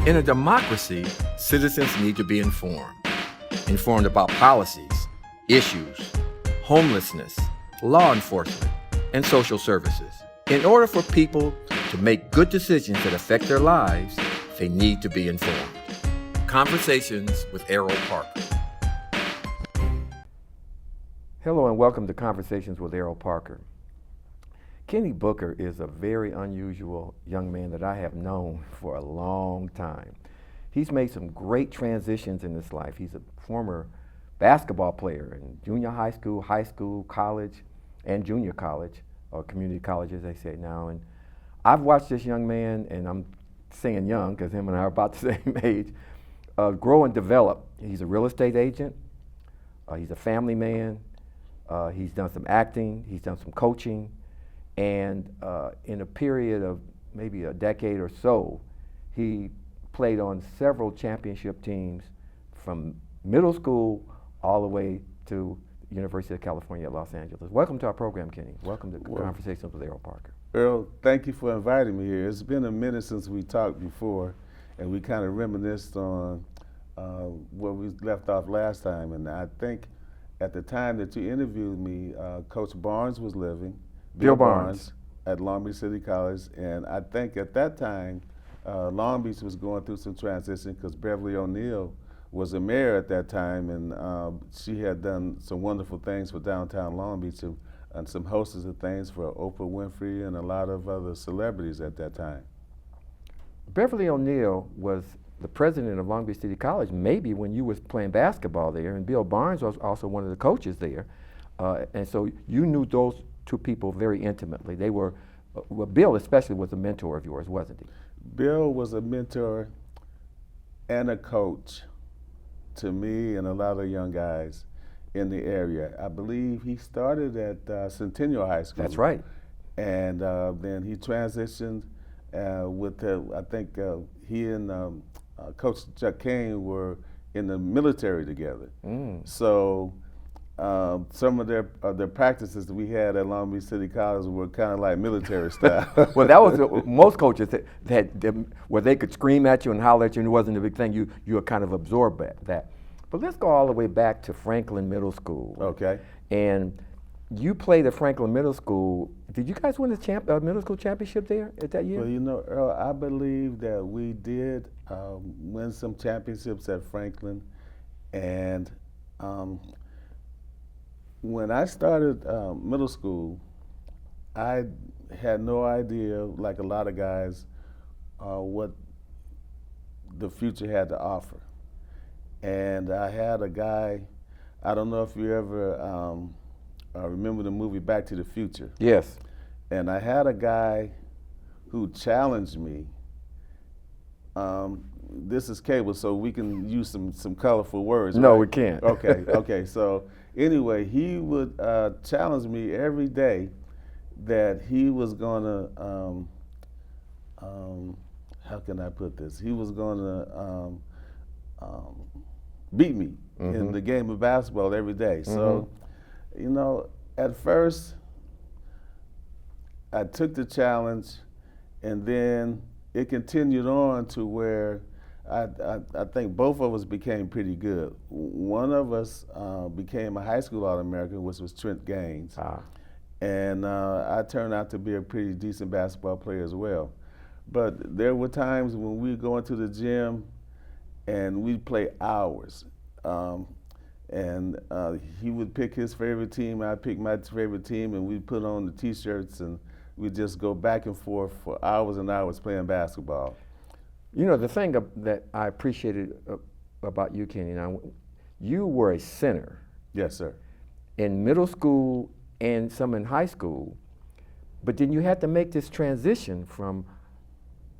In a democracy, citizens need to be informed. Informed about policies, issues, homelessness, law enforcement, and social services. In order for people to make good decisions that affect their lives, they need to be informed. Conversations with Erroll Parker. Hello and welcome to Conversations with Erroll Parker. Kenny Booker is a very unusual young man that I have known for a long time. He's made some great transitions in his life. He's a former basketball player in junior high school, college, and junior college, or community college as they say now. And I've watched this young man, and I'm saying young because him and I are about the same age, grow and develop. He's a real estate agent. He's a family man. He's done some acting. He's done some coaching. And in a period of maybe a decade or so, he played on several championship teams from middle school all the way to the University of California at Los Angeles. Welcome to our program, Kenny. Welcome to Conversations with Erroll Parker. Erroll, thank you for inviting me here. It's been a minute since we talked before, and we kind of reminisced on where we left off last time. And I think at the time that you interviewed me, Coach Barnes was living. Bill Barnes. At Long Beach City College, and I think at that time, Long Beach was going through some transition because Beverly O'Neill was the mayor at that time, and she had done some wonderful things for downtown Long Beach and some hostess of things for Oprah Winfrey and a lot of other celebrities at that time. Beverly O'Neill was the president of Long Beach City College maybe when you was playing basketball there, and Bill Barnes was also one of the coaches there, and so you knew those two people very intimately. They were, well, Bill especially was a mentor of yours, wasn't he? Bill was a mentor and a coach to me and a lot of young guys in the area. I believe he started at Centennial High School. That's right. And then he transitioned with, I think he and Coach Chuck Kane were in the military together. So some of their practices that we had at Long Beach City College were kind of like military style. Well, that was most coaches that where they could scream at you and holler at you, and it wasn't a big thing. You were kind of absorbed by that. But let's go all the way back to Franklin Middle School. Okay. And you played at Franklin Middle School. Did you guys win the middle school championship there at that year? Well, you know, Earl, I believe that we did win some championships at Franklin, and when I started middle school, I had no idea, like a lot of guys, what the future had to offer. And I had a guy, I don't know if you ever remember the movie Back to the Future. Yes. And I had a guy who challenged me. This is cable, so we can use some colorful words. No, right? we can't. Okay. So anyway, he would challenge me every day that he was gonna, how can I put this? He was gonna beat me in the game of basketball every day. So, you know, at first, I took the challenge, and then it continued on to where I think both of us became pretty good. One of us became a high school All-American, which was Trent Gaines. And I turned out to be a pretty decent basketball player as well. But there were times when we'd go into the gym and we'd play hours. And he would pick his favorite team, I'd pick my favorite team, and we'd put on the T-shirts and we'd just go back and forth for hours and hours playing basketball. You know, the thing that I appreciated about you, Kenny, now, you were a center. Yes, sir. In middle school and some in high school, but then you had to make this transition from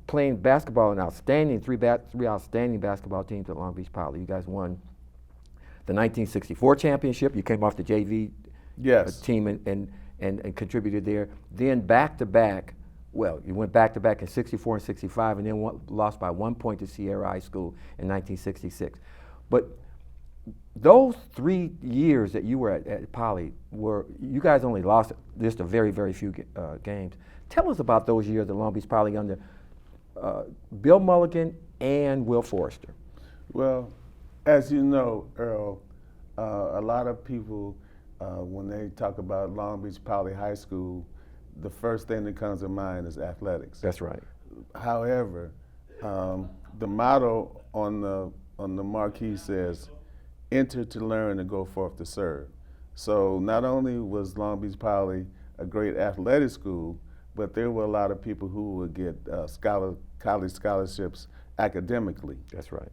playing basketball in three outstanding basketball teams at Long Beach Poly. You guys won the 1964 championship. You came off the JV team and contributed there. Then back-to-back, well, you went back-to-back in 64 and 65, and then lost by 1 point to Sierra High School in 1966. But those 3 years that you were at Poly, you guys only lost just a very, very few games. Tell us about those years at Long Beach Poly under Bill Mulligan and Will Forrester? Well, as you know, Earl, a lot of people, when they talk about Long Beach Poly High School, the first thing that comes to mind is athletics. That's right. However, the motto on the marquee says, "Enter to learn and go forth to serve." So not only was Long Beach Poly a great athletic school, but there were a lot of people who would get college scholarships academically. That's right.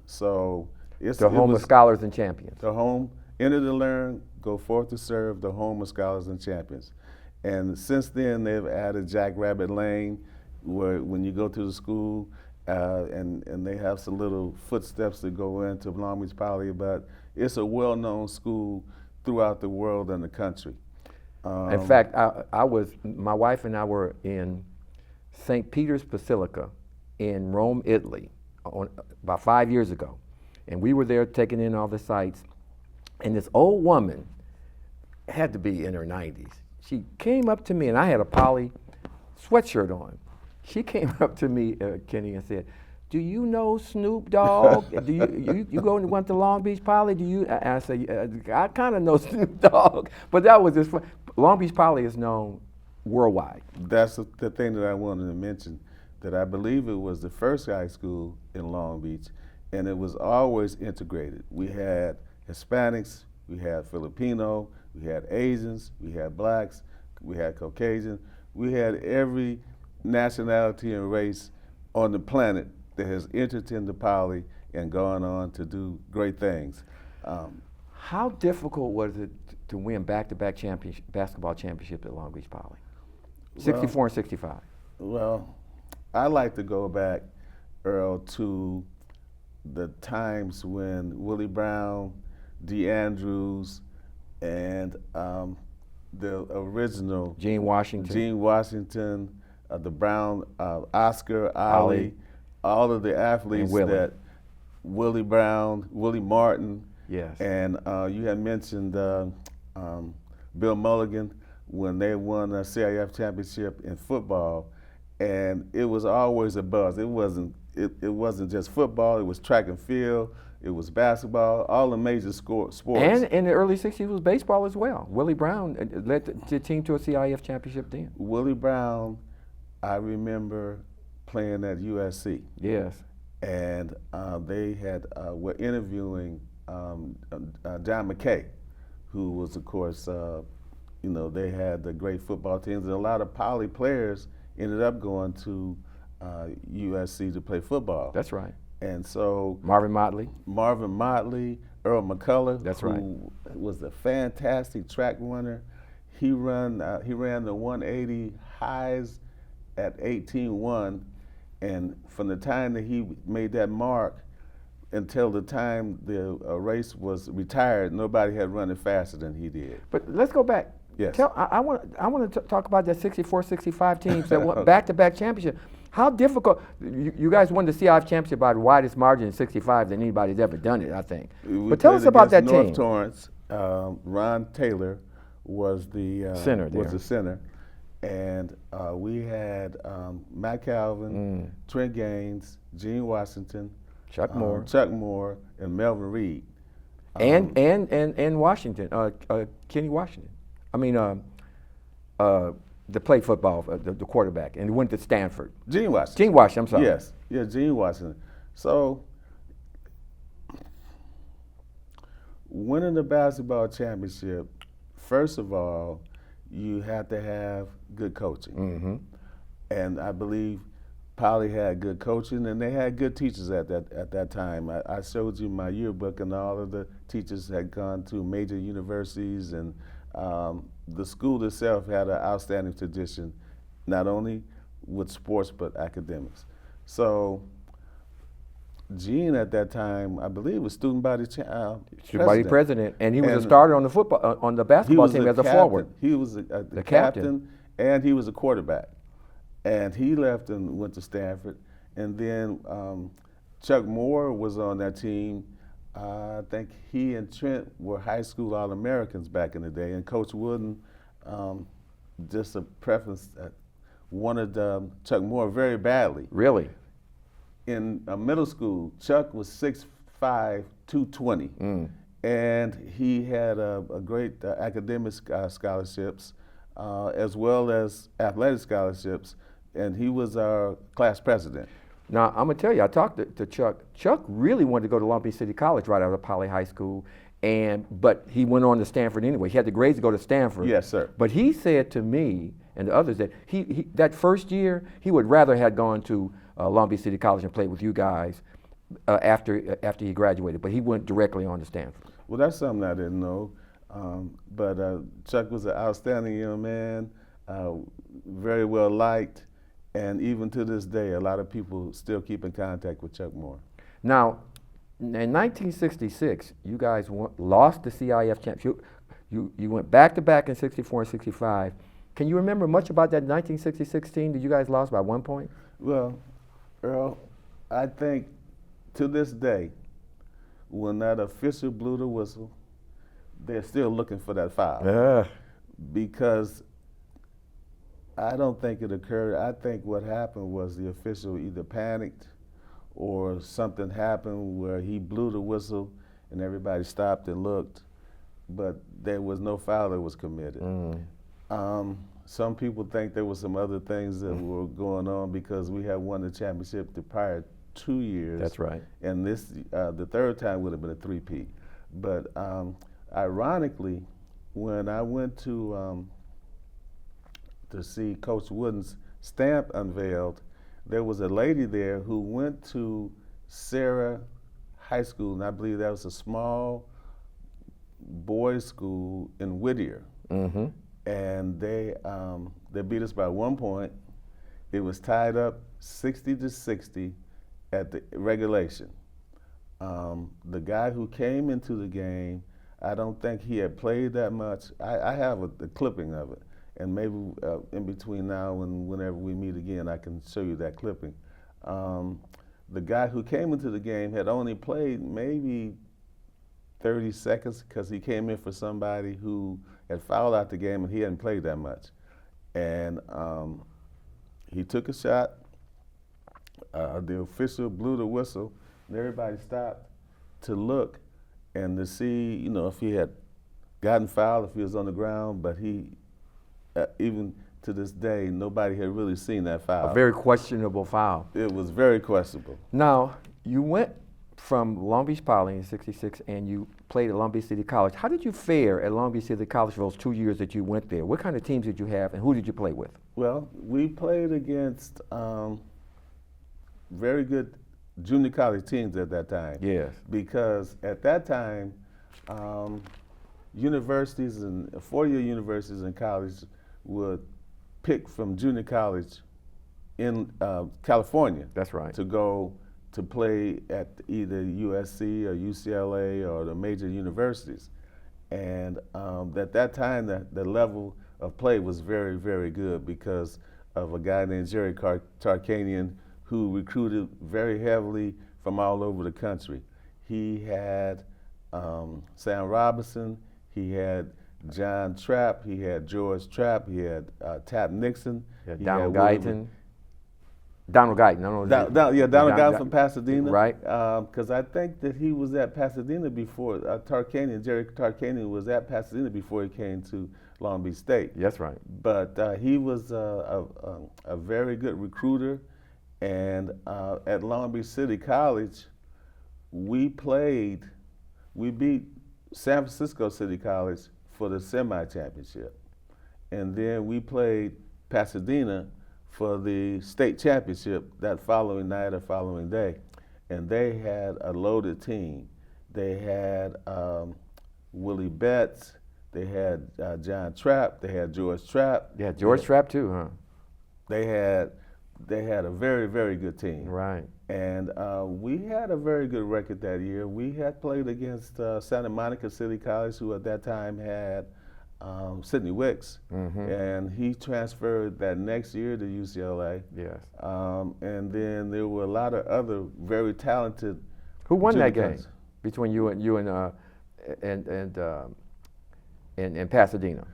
So it's The home of scholars and champions. the home, enter to learn, go forth to serve, the home of scholars and champions. And since then, they've added Jackrabbit Lane, where when you go to the school, and they have some little footsteps that go into Long Beach Poly, but it's a well-known school throughout the world and the country. In fact, my wife and I were in St. Peter's Basilica in Rome, Italy, about 5 years ago. And we were there taking in all the sights. And this old woman, had to be in her 90s, she came up to me, and I had a Poly sweatshirt on. She came up to me, Kenny, and said, "Do you know Snoop Dogg? Do you went to Long Beach Poly? Do you?" And I said, "I kind of know Snoop Dogg," but that was just fun. Long Beach Poly is known worldwide. That's the thing that I wanted to mention, that I believe it was the first high school in Long Beach, and it was always integrated. We had Hispanics, we had Filipino, we had Asians, we had blacks, we had Caucasian, we had every nationality and race on the planet that has entered into Poly and gone on to do great things. How difficult was it to win back-to-back basketball championships at Long Beach Poly? 64 and 65. Well, I like to go back, Earl, to the times when Willie Brown, D. Andrews, and the original Gene Washington, the Brown, Oscar, Ali, all of the athletes that Willie Brown, Willie Martin, yes, and you had mentioned Bill Mulligan when they won a CIF championship in football, and it was always a buzz. It wasn't just football. It was track and field. It was basketball. All the major sports. And in the early '60s, it was baseball as well. Willie Brown led the team to a CIF championship then. Willie Brown, I remember playing at USC. Yes. And they were interviewing John McKay, who was, of course, they had the great football teams, and a lot of Poly players ended up going to USC to play football. That's right. And so Marvin Motley, Erroll McCullough, that's who right, was a fantastic track runner. He ran the 180 highs at 18.1, and from the time that he made that mark until the time the race was retired, nobody had run it faster than he did. But let's go back. Yes. I want to talk about that 64-65 teams that won back-to-back championship. How difficult, you guys won the CIF championship by the widest margin in 65 than anybody's ever done it, I think. But tell us about that North team. Torrance, Ron Taylor was the center. And we had Matt Calvin, Trent Gaines, Gene Washington, Chuck Moore, and Melvin Reed. And Washington, Kenny Washington. I mean, the played football, the quarterback, and he went to Stanford. Gene Washington, I'm sorry. Yes, yeah, Gene Washington. So, winning the basketball championship, first of all, you have to have good coaching. Mm-hmm. And I believe Poly had good coaching, and they had good teachers at that time. I showed you my yearbook, and all of the teachers had gone to major universities, and the school itself had an outstanding tradition, not only with sports but academics. So Gene at that time, I believe, was student body president, and he was a starter on the basketball team as a forward. He was the captain, and he was a quarterback. And he left and went to Stanford. And then Chuck Moore was on that team. I think he and Trent were high school All-Americans back in the day. And Coach Wooden, just a preference, wanted Chuck Moore very badly. Really? In middle school, Chuck was 6'5", 220, and he had a great academic scholarships as well as athletic scholarships, and he was our class president. Now, I'm going to tell you, I talked to Chuck. Chuck really wanted to go to Long Beach City College right out of Poly High School, but he went on to Stanford anyway. He had the grades to go to Stanford. Yes, sir. But he said to me and to others that he that first year, he would rather have gone to Long Beach City College and played with you guys after he graduated, but he went directly on to Stanford. Well, that's something I didn't know. But Chuck was an outstanding young man, very well liked, and even to this day, a lot of people still keep in contact with Chuck Moore. Now, in 1966, you guys lost the CIF championship. You went back-to-back in 64 and 65. Can you remember much about that 1966 team that you guys lost by 1 point? Well, Erroll, I think to this day, when that official blew the whistle, they're still looking for that foul. Yeah. Because I don't think it occurred. I think what happened was the official either panicked or something happened where he blew the whistle and everybody stopped and looked, but there was no foul that was committed. Some people think there were some other things that were going on because we had won the championship the prior 2 years. That's right. And this, the third time would have been a three-peat. But ironically, when I went to see Coach Wooden's stamp unveiled, there was a lady there who went to Sarah High School, and I believe that was a small boys' school in Whittier. And they beat us by 1 point. It was tied up 60-60 at the regulation. The guy who came into the game, I don't think he had played that much. I have the clipping of it, and maybe in between now and whenever we meet again, I can show you that clipping. The guy who came into the game had only played maybe 30 seconds because he came in for somebody who had fouled out the game and he hadn't played that much. And he took a shot. The official blew the whistle, and everybody stopped to look and to see, if he had gotten fouled, if he was on the ground. But he, even to this day, nobody had really seen that foul. A very questionable foul. It was very questionable. Now, you went from Long Beach Poly in 66 and you played at Long Beach City College. How did you fare at Long Beach City College for those 2 years that you went there? What kind of teams did you have and who did you play with? Well, we played against very good junior college teams at that time. Yes. Because at that time, universities and four-year universities and colleges would pick from junior college in California. That's right. To go to play at either USC or UCLA or the major universities. And at that time, the level of play was very, very good because of a guy named Jerry Tarkanian who recruited very heavily from all over the country. He had Sam Robinson, he had John Trapp, he had George Trapp, he had Tap Nixon. Donald Guyton. Donald Guyton, Donald Guyton from Pasadena. Right. Because I think that he was at Pasadena before, Jerry Tarkanian was at Pasadena before he came to Long Beach State. That's right. But he was a very good recruiter. And at Long Beach City College, we beat San Francisco City College for the semi-championship. And then we played Pasadena for the state championship that following night or following day. And they had a loaded team. They had Willie Betts, they had John Trapp, they had George Trapp. Yeah, George Trapp too, huh? They had a very, very good team. Right. And we had a very good record that year. We had played against Santa Monica City College, who at that time had Sidney Wicks, and he transferred that next year to UCLA. Yes. And then there were a lot of other very talented. Who won that game between you and Pasadena?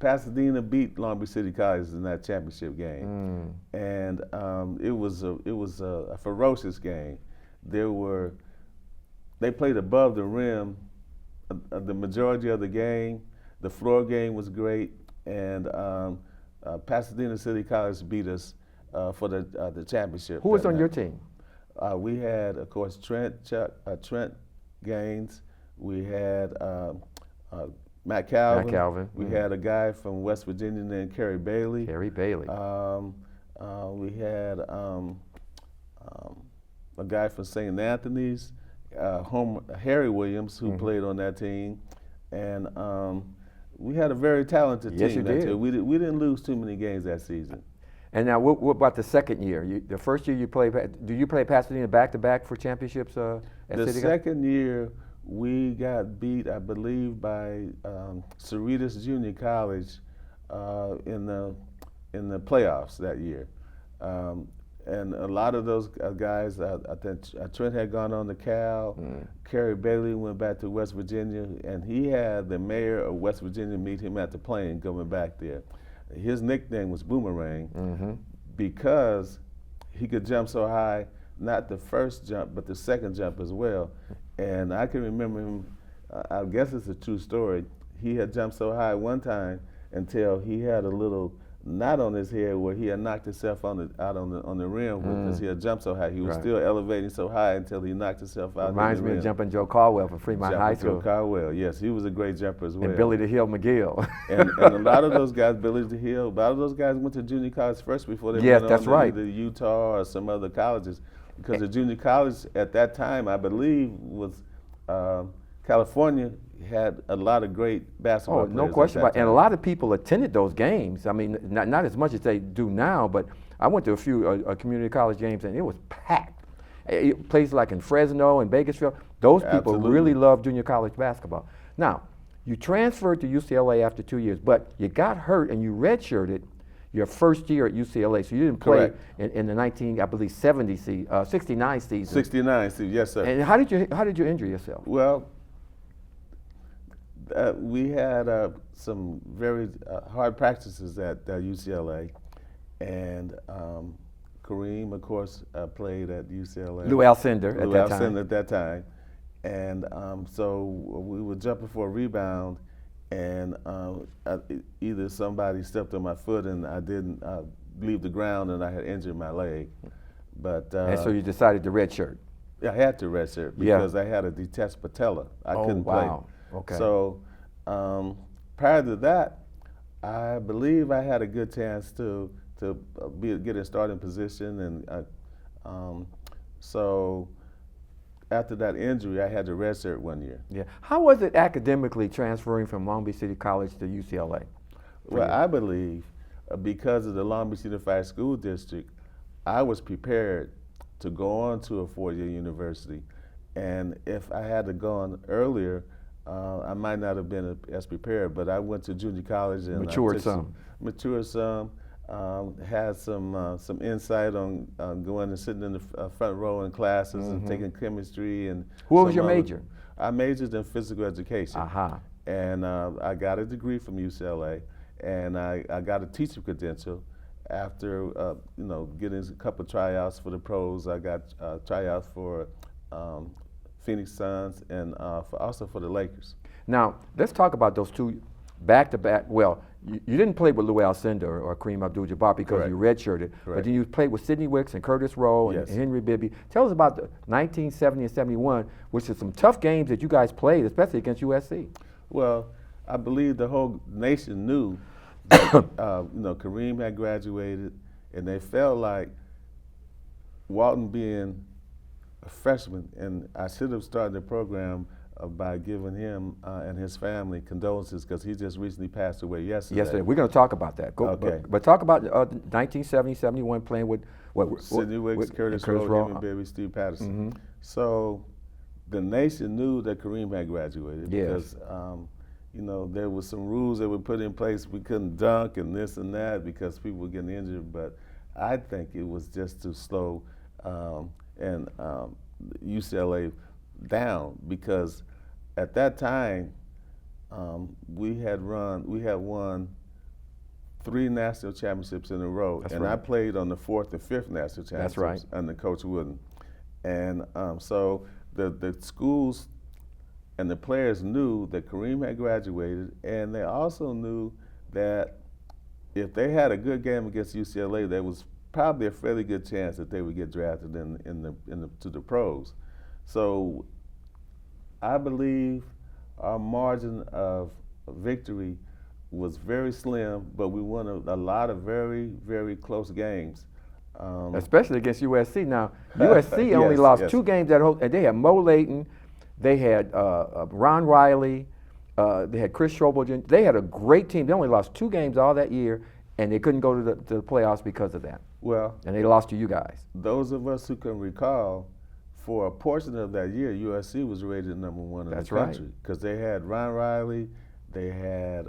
Pasadena beat Long Beach City College in that championship game, and it was a ferocious game. They played above the rim the majority of the game. The floor game was great, and Pasadena City College beat us for the championship. Who was that on night. your team? We had, of course, Trent Gaines. We had Matt Calvin. Matt Calvin. We had a guy from West Virginia named Kerry Bailey. Kerry Bailey. We had a guy from St. Anthony's, Harry Williams, who played on that team, and we had a very talented Yes, team. you that did. year. We didn't lose too many games that season. And now, what about the second year? The first year you played, do you play Pasadena back-to-back for championships at The City? second year, we got beat, I believe, by Cerritos Junior College in the playoffs that year. And a lot of those guys, I think Trent had gone on to Cal. Kerry Bailey went back to West Virginia, and he had the mayor of West Virginia meet him at the plane coming back there. His nickname was Boomerang because he could jump so high, not the first jump, but the second jump as well. And I can remember him, I guess it's a true story, he had jumped so high one time until he had a little knot on his head where he had knocked himself out on the rim because he had jumped so high. He was still elevating so high until he knocked himself out. Reminds on the me rim. of Jumping Joe Caldwell from Fremont High School. Joe Caldwell, yes, he was a great jumper as well. And Billy the Hill McGill. and a lot of those guys, Billy the Hill, a lot of those guys went to junior college first before they Yes, went that's on to right. either Utah or some other colleges. Because the junior college at that time, I believe, was California had a lot of great basketball Oh, players. no at question that about it. And a time. lot of people attended those games. I mean, not as much as they do now, but I went to a few community college games and it was packed. Places like in Fresno and Bakersfield, those people Absolutely. really loved junior college basketball. Now, you transferred to UCLA after 2 years, but you got hurt and you redshirted your first year at UCLA, so you didn't play in the 69 season. 69, see, yes, sir. And how did you injure yourself? Well, we had some very hard practices at UCLA, and Kareem, of course, played at UCLA. Lou Alcindor at Lou that Alcindor time. at that time, and so we were jumping for a rebound, and either somebody stepped on my foot and I didn't leave the ground, and I had injured my leg. But And so you decided to redshirt. I had to redshirt Yeah. because I had a detached patella. I couldn't wow. play. Okay. So prior to that, I believe I had a good chance to get a starting position, and so after that injury, I had to redshirt 1 year. Yeah. How was it academically transferring from Long Beach City College to UCLA? Well, I believe because of the Long Beach Unified School District, I was prepared to go on to a four-year university, and if I had gone earlier, I might not have been as prepared. But I went to junior college and Matured matured some, had some insight on going and sitting in the front row in classes and taking chemistry and. What was some your other- major? I majored in physical education. Aha. And I got a degree from UCLA, and I got a teacher credential. After getting a couple tryouts for the pros, I got tryouts for Phoenix Suns and also for the Lakers. Now, let's talk about those two back-to-back. Well, you didn't play with Lou Alcindor or Kareem Abdul-Jabbar because Correct. you redshirted, but Correct. then you played with Sidney Wicks and Curtis Rowe and Yes. Henry Bibby. Tell us about the 1970 and 71, which is some tough games that you guys played, especially against USC. Well, I believe the whole nation knew that Kareem had graduated, and they felt like Walton being a freshman, and I should have started the program by giving him and his family condolences because he just recently passed away yesterday. Yesterday, we're going to talk about that. Okay. But talk about 1970, 71 playing with Sidney Wicks, with Curtis Rowe, Henry Bibby, Steve Patterson. So the nation knew that Kareem had graduated Yes. because there was some rules that were put in place. We couldn't dunk and this and that because people were getting injured. But I think it was just to slow UCLA down because at that time we had won 3 national championships in a row, That's and right. I played on the 4th and 5th national championships That's right. under Coach Wooden. And so the schools and the players knew that Kareem had graduated, and they also knew that if they had a good game against UCLA, there was probably a fairly good chance that they would get drafted to the pros. So I believe our margin of victory was very slim, but we won a lot of very, very close games. Especially against USC. Now, USC only Yes, lost yes. 2 games that whole, and they had Mo Layton, they had Ron Riley, they had Chris Strobel. They had a great team. They only lost 2 games all that year, and they couldn't go to the playoffs because of that. Well, And they lost to you guys. those of us who can recall, for a portion of that year, USC was rated #1 in That's the right. country because they had Ron Riley, they had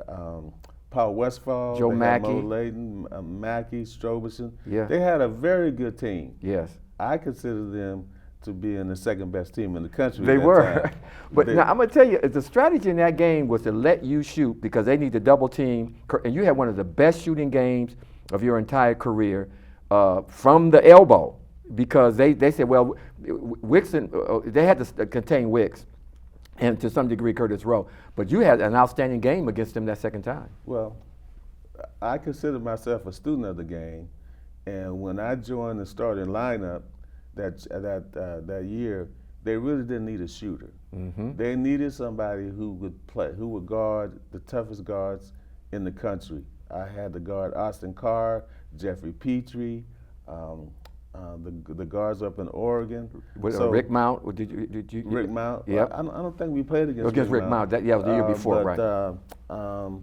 Paul Westphal, Joe they had Mo Mackey. Layton, Mackey, Strobelson. Yeah. They had a very good team. Yes. I consider them to be in the second best team in the country. They at that were. time. But They- now I'm going to tell you, the strategy in that game was to let you shoot because they need to double team. And you had one of the best shooting games of your entire career from the elbow because they said, well, Wicks, they had to contain Wicks and to some degree Curtis Rowe. But you had an outstanding game against them that second time. Well, I consider myself a student of the game, and when I joined the starting lineup that year, they really didn't need a shooter. Mm-hmm. They needed somebody who would guard the toughest guards in the country. I had to guard Austin Carr, Jeffrey Petrie, the guards up in Oregon. With Rick Mount, or did you? Rick Mount. Yep. I don't think we played against Rick Mount. That was the year before, but, right?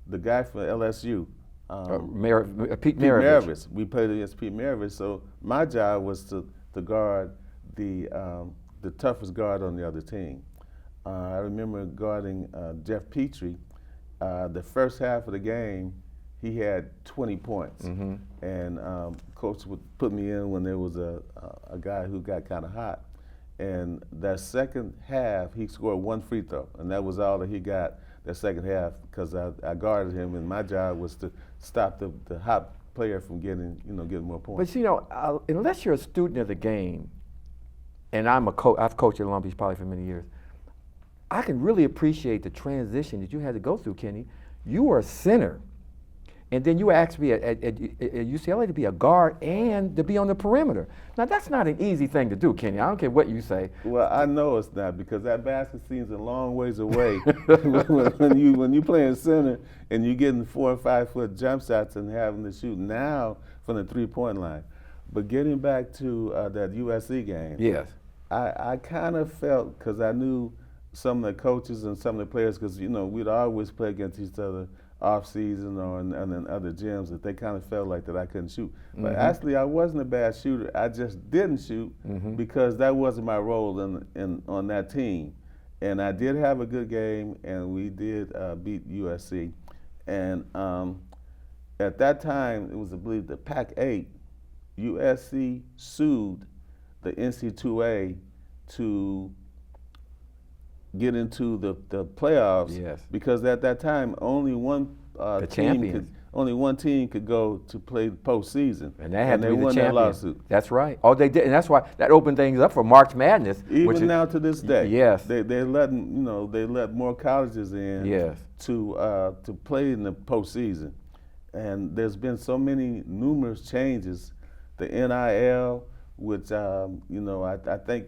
The guy from LSU. Pete Pete Maravich. Maravich. We played against Pete Maravich, so my job was to guard the toughest guard on the other team. I remember guarding Jeff Petrie. The first half of the game, he had 20 points, Mm-hmm. and coach would put me in when there was a guy who got kind of hot. And that second half, he scored 1 free throw, and that was all that he got that second half because I guarded him, and my job was to stop the hot player from getting more points. But unless you're a student of the game, and I'm a coach, I've coached at Long Beach Poly for many years, I can really appreciate the transition that you had to go through, Kenny. You were a center, and then you were asked to be at UCLA to be a guard and to be on the perimeter. Now that's not an easy thing to do, Kenny. I don't care what you say. Well, I know it's not because that basket seems a long ways away when you playing center and you getting 4 and 5 foot jump shots and having to shoot now from the 3-point line. But getting back to that USC game, Yes. I kind of felt because I knew some of the coaches and some of the players because we'd always play against each other off season or in other gyms that they kind of felt like that I couldn't shoot. But actually, I wasn't a bad shooter. I just didn't shoot because that wasn't my role on that team. And I did have a good game, and we did beat USC. And at that time, it was, I believe, the Pac-8. USC sued the NC2A to get into the playoffs. Yes. Because at that time only one champions. only one team could go to play the postseason, And that had they to be the won that champion. lawsuit. That's right. Oh, they did, and that's why that opened things up for March Madness. which Even is- now to this day, Yes. they let they let more colleges in Yes. to play in the postseason, and there's been so many numerous changes. The NIL, which I think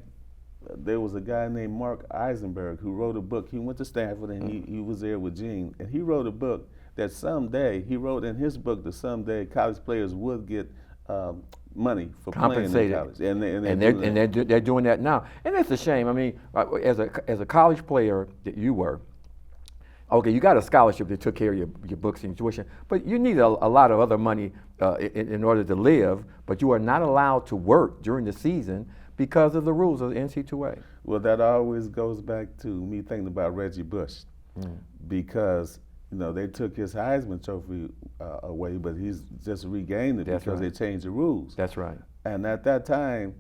there was a guy named Mark Eisenberg who wrote a book. He went to Stanford and he was there with Gene, and he wrote a book that someday he wrote in his book that someday college players would get money for playing in Compensated. college, they're doing that now, and it's a shame. I mean, as a college player that you were, okay, you got a scholarship that took care of your books and your tuition, but you need a lot of other money in order to live. But you are not allowed to work during the season because of the rules of the NC2A. Well, that always goes back to me thinking about Reggie Bush, because they took his Heisman Trophy away, but he's just regained it That's because right. they changed the rules. That's right. And at that time,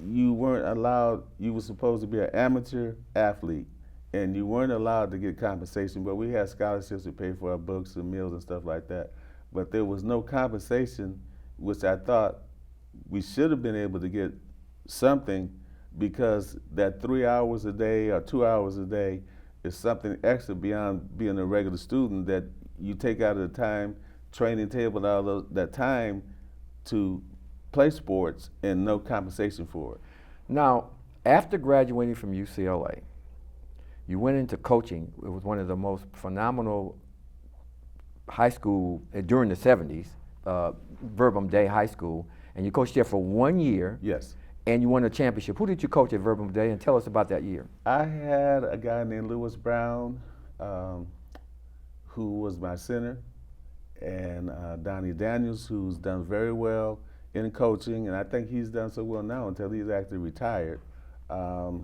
you weren't allowed. You were supposed to be an amateur athlete, and you weren't allowed to get compensation, but we had scholarships to pay for our books and meals and stuff like that. But there was no compensation, which I thought we should have been able to get something, because that 3 hours a day or 2 hours a day is something extra beyond being a regular student that you take out of the time, training table, and all that time to play sports and no compensation for it. Now, after graduating from UCLA, you went into coaching. It was one of the most phenomenal high school during the 70s, Verbum Day High School, and you coached there for 1 year. Yes. And you won a championship. Who did you coach at Verbum Day, and tell us about that year? I had a guy named Lewis Brown, who was my center, and Donnie Daniels, who's done very well in coaching, and I think he's done so well now until he's actually retired.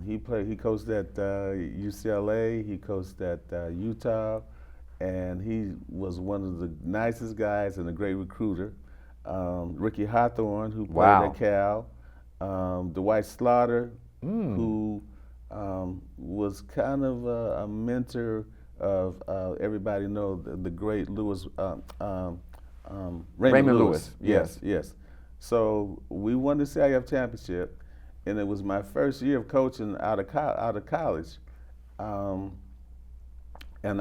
He coached at UCLA, he coached at Utah, and he was one of the nicest guys and a great recruiter. Ricky Hawthorne, who played at Cal. Dwight Slaughter, who was kind of a mentor of everybody know the great Lewis, Raymond Lewis. Yes. So we won the CIF championship, and it was my first year of coaching out of college, and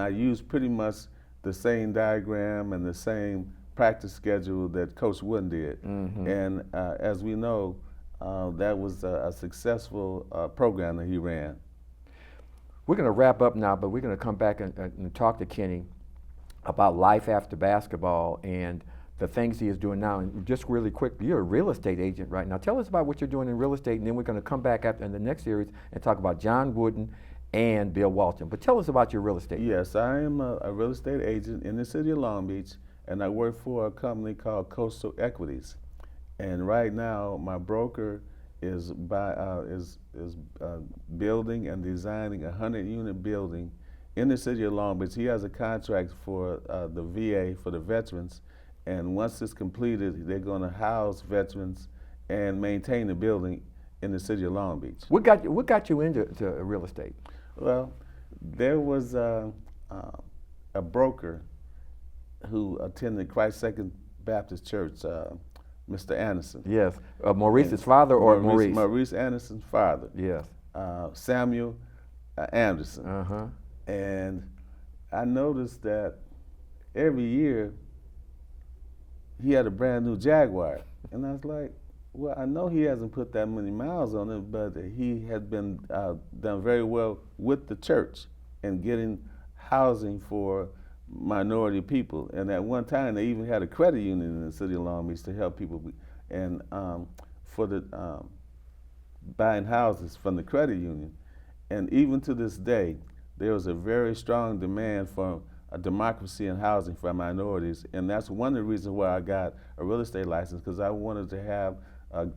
I used pretty much the same diagram and the same practice schedule that Coach Wooden did. And as we know, that was a successful program that he ran. We're going to wrap up now, but we're going to come back and talk to Kenny about life after basketball and the things he is doing now. And just really quick, you're a real estate agent right now. Tell us about what you're doing in real estate, and then we're going to come back in the next series and talk about John Wooden and Bill Walton. But tell us about your real estate. Yes, I am a real estate agent in the city of Long Beach, and I work for a company called Coastal Equities. And right now, my broker is building and designing a 100-unit building in the city of Long Beach. He has a contract for the VA, for the veterans, and once it's completed, they're going to house veterans and maintain the building in the city of Long Beach. What got you into real estate? Well, there was a broker who attended Christ Second Baptist Church, Mr. Anderson. Yes, Maurice's father, or Maurice? Maurice Anderson's father. Yes. Samuel Anderson. And I noticed that every year he had a brand new Jaguar. And I was like, well, I know he hasn't put that many miles on it, but he had been done very well with the church and getting housing for minority people. And at one time, they even had a credit union in the city of Long Beach to help people, and for the buying houses from the credit union. And even to this day, there was a very strong demand for a democracy in housing for minorities, and that's one of the reasons why I got a real estate license, because I wanted to have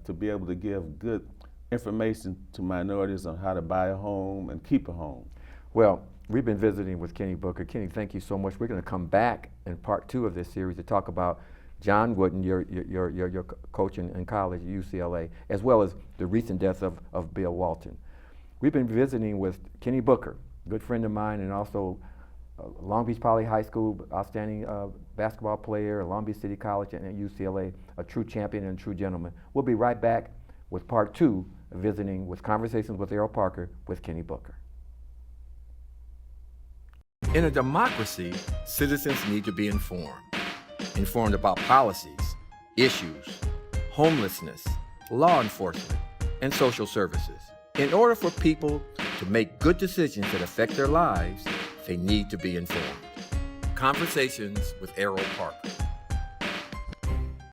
to be able to give good information to minorities on how to buy a home and keep a home. Well, we've been visiting with Kenny Booker. Kenny, thank you so much. We're going to come back in part 2 of this series to talk about John Wooden, your coach in college at UCLA, as well as the recent death of Bill Walton. We've been visiting with Kenny Booker, good friend of mine, and also Long Beach Poly High School, outstanding basketball player, Long Beach City College, and at UCLA, a true champion and a true gentleman. We'll be right back with part 2, visiting with Conversations with Erroll Parker with Kenny Booker. In a democracy, citizens need to be informed about policies, issues, homelessness, law enforcement, and social services. In order for people to make good decisions that affect their lives, they need to be informed. Conversations with Erroll Parker.